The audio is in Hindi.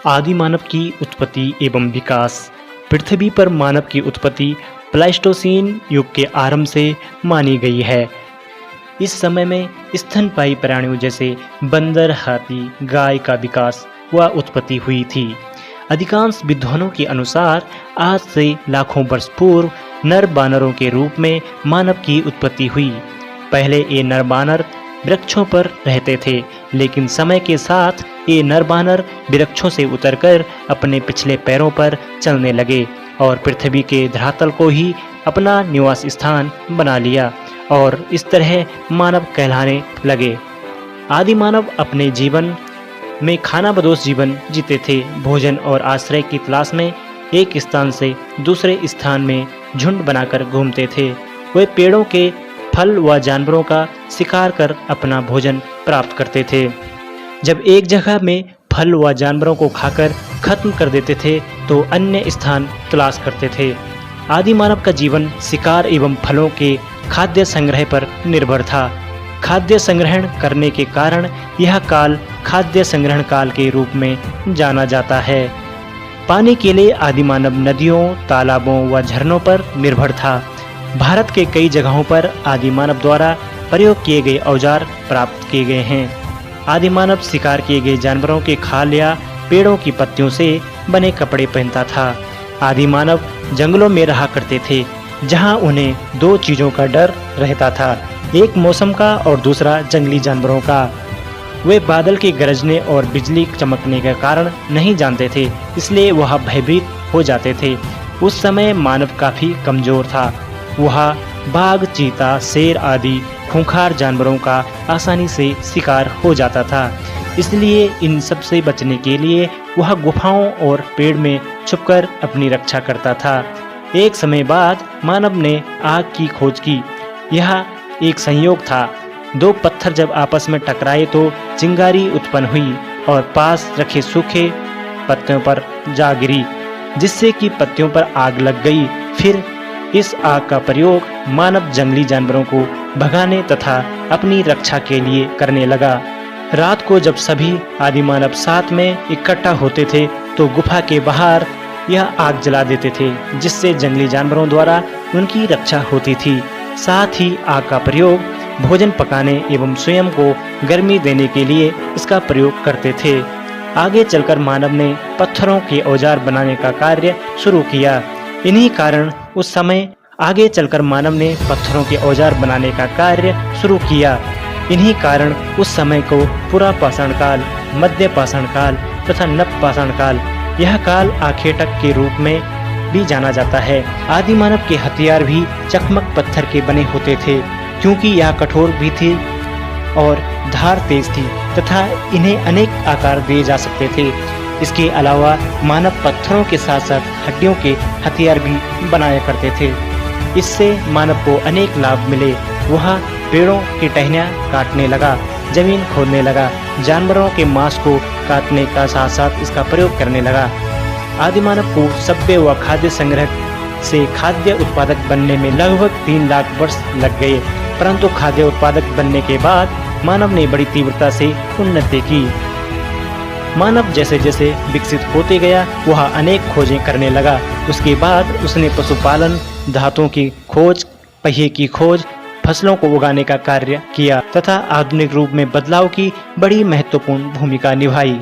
आदि मानव की उत्पत्ति एवं विकास। पृथ्वी पर मानव की उत्पत्ति प्लाइस्टोसीन युग के आरंभ से मानी गई है। इस समय में स्तनपायी प्राणियों जैसे बंदर, हाथी, गाय का विकास व उत्पत्ति हुई थी। अधिकांश विद्वानों के अनुसार आज से लाखों वर्ष पूर्व नर बानरों के रूप में मानव की उत्पत्ति हुई। पहले ये नर बानर वृक्षों पर रहते थे, लेकिन समय के साथ ये नर बानर वृक्षों से उतरकर अपने पिछले पैरों पर चलने लगे और पृथ्वी के धरातल को ही अपना निवास स्थान बना लिया और इस तरह मानव कहलाने लगे। आदि मानव अपने जीवन में खानाबदोश जीवन जीते थे। भोजन और आश्रय की तलाश में एक स्थान से दूसरे स्थान में झुंड बनाकर घूमते थे। वे पेड़ों के फल व जानवरों का शिकार कर अपना भोजन प्राप्त करते थे। जब एक जगह में फल व जानवरों को खाकर खत्म कर देते थे तो अन्य स्थान तलाश करते थे। आदि मानव का जीवन शिकार एवं फलों के खाद्य संग्रह पर निर्भर था। खाद्य संग्रहण करने के कारण यह काल खाद्य संग्रहण काल के रूप में जाना जाता है। पानी के लिए आदि मानव नदियों, तालाबों व झरनों पर निर्भर था। भारत के कई जगहों पर आदि मानव द्वारा प्रयोग किए गए औजार प्राप्त किए गए हैं। आदि मानव शिकार किए गए जानवरों के खाल या पेड़ों की पत्तियों से बने कपड़े पहनता था। आदि मानव जंगलों में रहा करते थे, जहां उन्हें दो चीजों का डर रहता था, एक मौसम का और दूसरा जंगली जानवरों का। वे बादल के गरजने और बिजली चमकने के कारण नहीं जानते थे, इसलिए वह भयभीत हो जाते थे। उस समय मानव काफी कमजोर था। वह बाघ, चीता, शेर आदि खूंखार जानवरों का आसानी से शिकार हो जाता था। इसलिए इन सब से बचने के लिए वह गुफाओं और पेड़ में छुपकर अपनी रक्षा करता था। एक समय बाद मानव ने आग की खोज की। यह एक संयोग था। दो पत्थर जब आपस में टकराए तो चिंगारी उत्पन्न हुई और पास रखे सूखे पत्तों पर जा गिरी, जिससे कि पत्तियों पर आग लग गई। फिर इस आग का प्रयोग मानव जंगली जानवरों को भगाने तथा अपनी रक्षा के लिए करने लगा। रात को जब सभी आदि मानव साथ में इकट्ठा होते थे तो गुफा के बाहर यह आग जला देते थे, जिससे जंगली जानवरों द्वारा उनकी रक्षा होती थी। साथ ही आग का प्रयोग भोजन पकाने एवं स्वयं को गर्मी देने के लिए इसका प्रयोग करते थे। आगे चलकर मानव ने पत्थरों के औजार बनाने का कार्य शुरू किया। इन्हीं कारण उस समय आगे चलकर मानव ने पत्थरों के औजार बनाने का कार्य शुरू किया। इन्हीं कारण उस समय को पुरा पाषाण काल, मध्य पाषाण काल तथा नव पाषाण काल, यह काल आखेटक के रूप में भी जाना जाता है। आदि मानव के हथियार भी चकमक पत्थर के बने होते थे, क्योंकि यह कठोर भी थी और धार तेज थी तथा इन्हें अनेक आकार दिए जा सकते थे। इसके अलावा मानव पत्थरों के साथ साथ हड्डियों के हथियार भी बनाया करते थे। इससे मानव को अनेक लाभ मिले। वह पेड़ों की टहनियाँ काटने लगा, जमीन खोदने लगा, जानवरों के मांस को काटने का साथ साथ इसका प्रयोग करने लगा। आदि मानव को सभ्य व खाद्य संग्रह से खाद्य उत्पादक बनने में लगभग 3 लाख वर्ष लग गए, परंतु खाद्य उत्पादक बनने के बाद मानव ने बड़ी तीव्रता से उन्नति की। मानव जैसे जैसे विकसित होते गया वह अनेक खोजें करने लगा। उसके बाद उसने पशुपालन, धातुओं की खोज, पहिए की खोज, फसलों को उगाने का कार्य किया तथा आधुनिक रूप में बदलाव की बड़ी महत्वपूर्ण भूमिका निभाई।